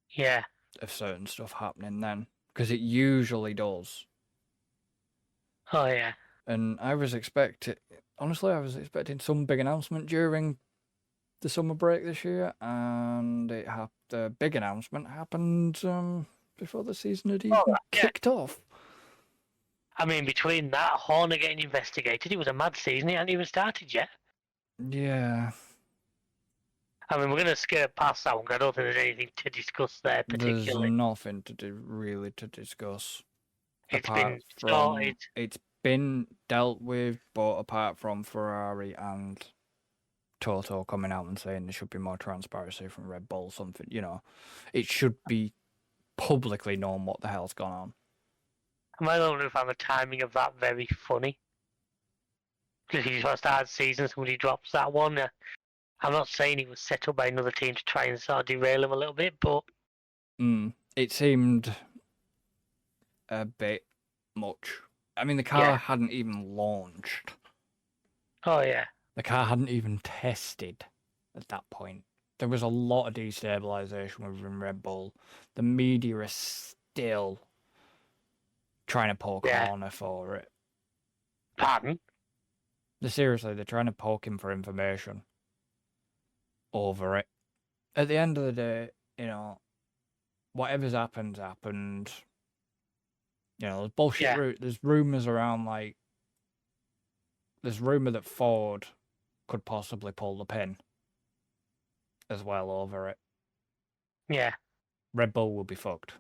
Yeah. Of certain stuff happening then. Because it usually does. Oh, yeah. And I was expecting, honestly, I was expecting some big announcement during the summer break this year, and the big announcement happened before the season had even Yeah. kicked off. I mean, between that, Horner getting investigated, it was a mad season. It hadn't even started yet. Yeah, I mean, we're going to skirt past that one 'cause I don't think there's anything to discuss there there's particularly. nothing to do really to discuss. It's apart been from sorted. it's been dealt with, but apart from Ferrari and Toto coming out and saying there should be more transparency from Red Bull, something, it should be publicly known what the hell's gone on. I might wonder if I find the timing of that very funny. Because if you start the season, somebody drops that one. I'm not saying it was set up by another team to try and sort of derail him a little bit, but It seemed a bit much. I mean, the car Yeah. hadn't even launched. oh yeah, The car hadn't even tested at that point. There was a lot of destabilization within Red Bull. The media is still trying to poke Yeah. Horner for it. pardon. Seriously, they're trying to poke him for information over it. At the end of the day, whatever's happened. There's bullshit. Yeah. There's rumors around, there's rumor that Ford could possibly pull the pin as well over it. Yeah, Red Bull will be fucked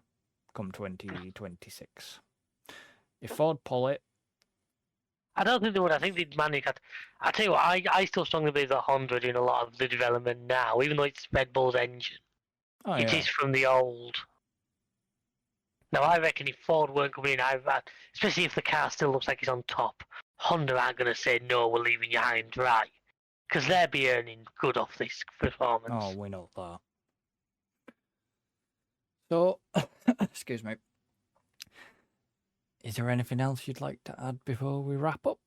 come 2026. If Ford pull it, I don't think they would. I think they'd manage that. I tell you what, I still strongly believe that Honda are doing a lot of the development now, even though it's Red Bull's engine. It is from the old. Now, I reckon if Ford weren't coming in, especially if the car still looks like it's on top, Honda aren't going to say, no, we're leaving you high and dry. Because they'll be earning good off this performance. Oh, we know that. So, excuse me. Is there anything else you'd like to add before we wrap up?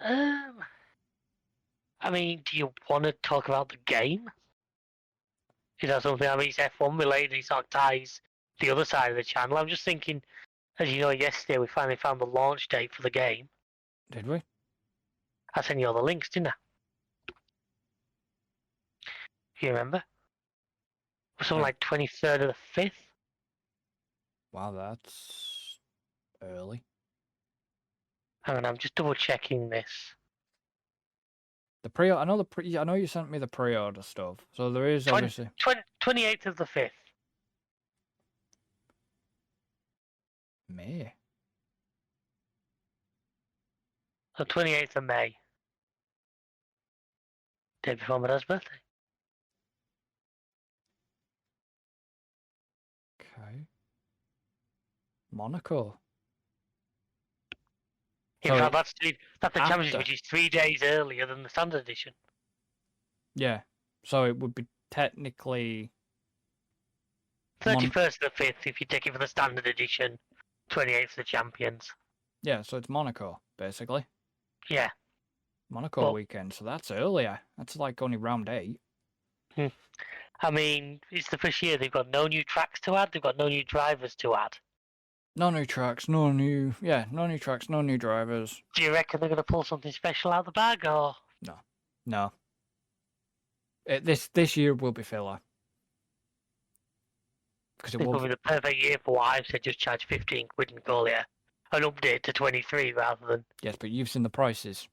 I mean, do you want to talk about the game? Is that something? I mean, it's F1 related and it sort of ties the other side of the channel. I'm just thinking, as you know, yesterday we finally found the launch date for the game. Did we? I sent you all the links, didn't I? You remember? Something like 23rd of the 5th. Wow, that's early. Hang on, I'm just double checking this. The pre, I know you sent me the pre-order stuff. So there is obviously 28th of the 5th. May. So 28th of May. Day before my dad's birthday. Okay. Monaco. In So fact, that's the championship, after- which is 3 days earlier than the standard edition. Yeah. So it would be technically 31st of the 5th if you take it for the standard edition. 28th for the champions. yeah. So it's Monaco basically. Yeah. Monaco Well- weekend. So that's earlier. That's like only round 8. I mean, it's the first year. They've got no new tracks to add. They've got no new drivers to add. No new tracks. No new tracks. No new drivers. Do you reckon they're going to pull something special out of the bag, or? No. This year will be filler. Because it This will will. be the perfect year for what I've said. Just charge 15 quid and call it an update to 23 rather than. Yes, but you've seen the prices.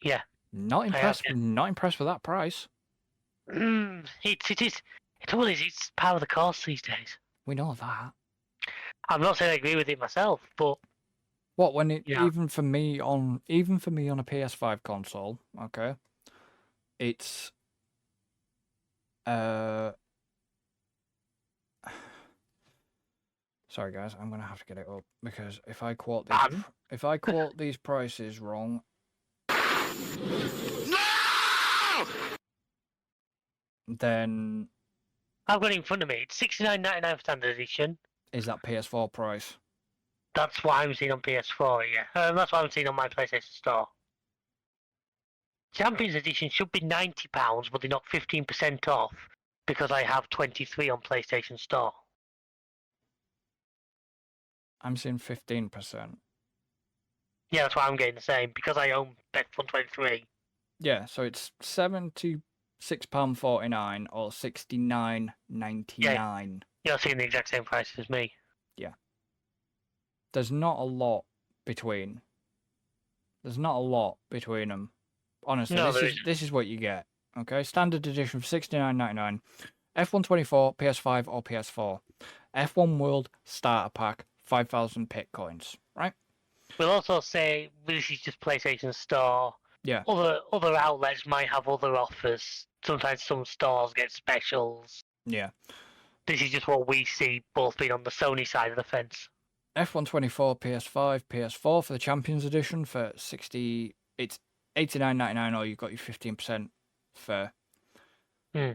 Yeah. Not impressed. Not impressed with that price. It is. It's part of the course these days. We know that. I'm not saying I agree with it myself, but What when it Yeah. even for me on a PS5 console, okay, it's sorry guys, I'm gonna have to get it up because if I quote these prices wrong, No! then I've got it in front of me. It's $69.99 for standard edition. is that PS4 price? That's what I'm seeing on PS4, yeah. That's what I'm seeing on my PlayStation Store. Champions Edition should be £90, but they knock 15% off because I have 23 on PlayStation Store. I'm seeing 15%. Yeah, that's why I'm getting the same because I own F123. Yeah, so it's £76.49 or £69.99. You're seeing the exact same price as me. There's not a lot between. There's not a lot between them. Honestly, No, there this is what you get. Okay, standard edition for £69.99. F124, PS5 or PS4. F1 World Starter Pack, 5,000 pit coins. Right? We'll also say this is just PlayStation Store. Yeah. Other outlets might have other offers. Sometimes some stores get specials. Yeah. This is just what we see, both being on the Sony side of the fence. F124, PS5, PS4 for the Champions Edition for 60. It's $89.99, or you've got your 15% for. Hmm.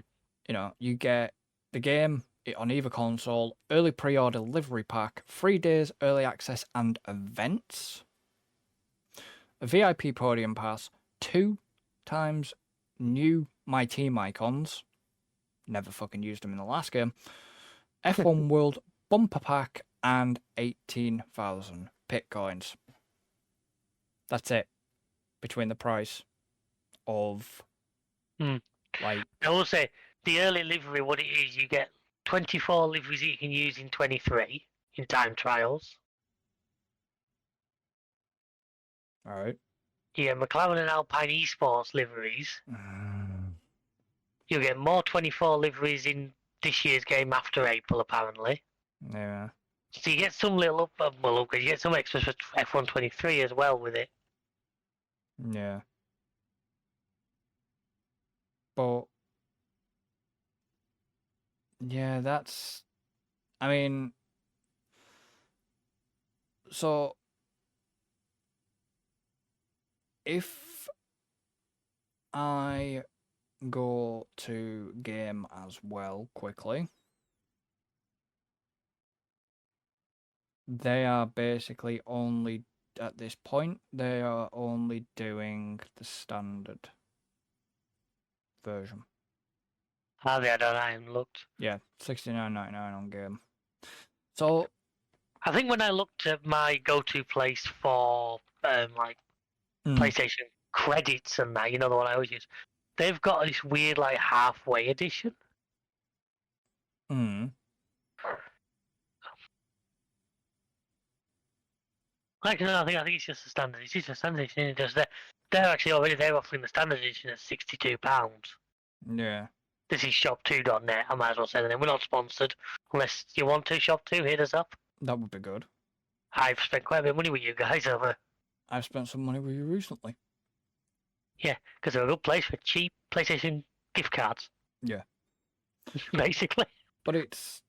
You know, you get the game on either console, early pre-order livery pack, 3 days early access and events, a VIP podium pass, 2 times new My Team icons. Never fucking used them in the last game. F1 World bumper pack and 18,000 pit coins. That's it. Between the price of like I will say the early livery, what it is, you get 24 liveries that you can use in 23 in time trials. all right. You get McLaren and Alpine Esports liveries. You'll get more 24 liveries in this year's game after April, apparently. Yeah. So you get some little you get some extras for F123 as well with it. Yeah. But yeah, that's. I mean, so if I go to game as well quickly, they are basically only at this point they are only doing the standard version. I don't know, I haven't looked. Yeah, $69.99 on game. So I think when I looked at my go-to place for PlayStation credits and that, you know, the one I always use, they've got this weird like halfway edition. I think it's just a standard. It's just a standard edition. It does they're actually they're offering the standard edition at £62. Yeah. This is shop2.net. I might as well say the name. We're not sponsored. Unless you want to, Shop2, hit us up. That would be good. I've spent quite a bit of money with you guys over. I've spent some money with you recently. Yeah, because they're a good place for cheap PlayStation gift cards. Yeah. Basically. But it's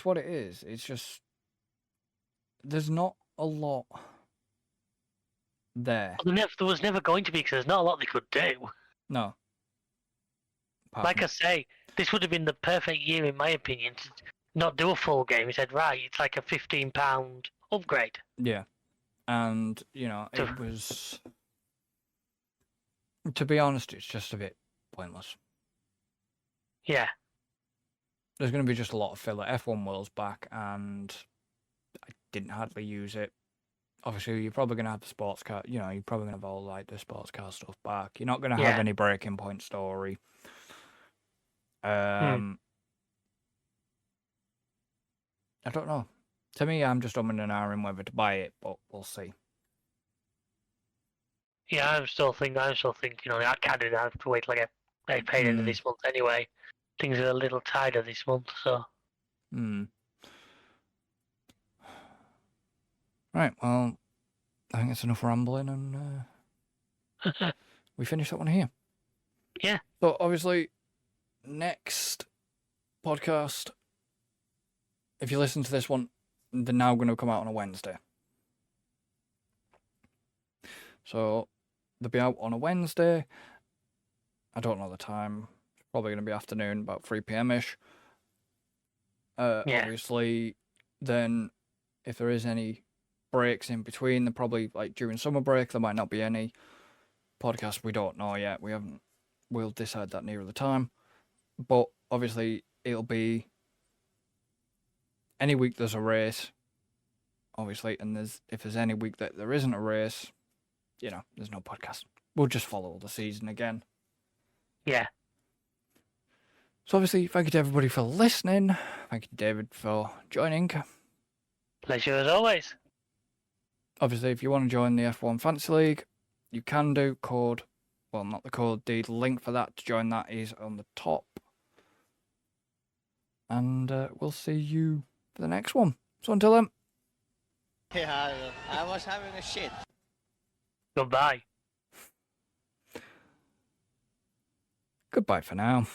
what it is. It's just there's not a lot there. There was never going to be because there's not a lot they could do. No. Like I say, this would have been the perfect year, in my opinion, to not do a full game. He said, right, it's like a £15 upgrade. Yeah. And, you know, it was... To be honest, it's just a bit pointless. Yeah. There's going to be just a lot of filler. F1 World's back, and I didn't hardly use it. Obviously, you're probably going to have the sports car, you know, you're probably going to have all like the sports car stuff back. You're not going to have any Breaking Point story. I don't know. To me, I'm just umming and ahhing whether to buy it, but we'll see. Yeah, I'm still thinking, you know, I can't do that. I have to wait till I get paid into this month anyway. Things are a little tighter this month, so. Right, well, I think it's enough rambling, and we finish that one here. Yeah. So, obviously, next podcast, if you listen to this one, they're now going to come out on a Wednesday. So, they'll be out on a Wednesday. I don't know the time. It's probably going to be afternoon, about 3 p.m.-ish. Obviously, then, if there is any breaks in between, they're probably, like, during summer break, there might not be any podcast. We don't know yet. We'll decide that nearer the time. But, obviously, it'll be any week there's a race obviously, and if there's any week that there isn't a race, there's no podcast. We'll just follow the season again. Yeah. So obviously, thank you to everybody for listening. Thank you, David, for joining. Pleasure as always. Obviously, if you want to join the F1 Fantasy League, you can do the link for that to join that is on the top. And we'll see you for the next one. So until then. Yeah, I was having a shit. Goodbye. Goodbye for now.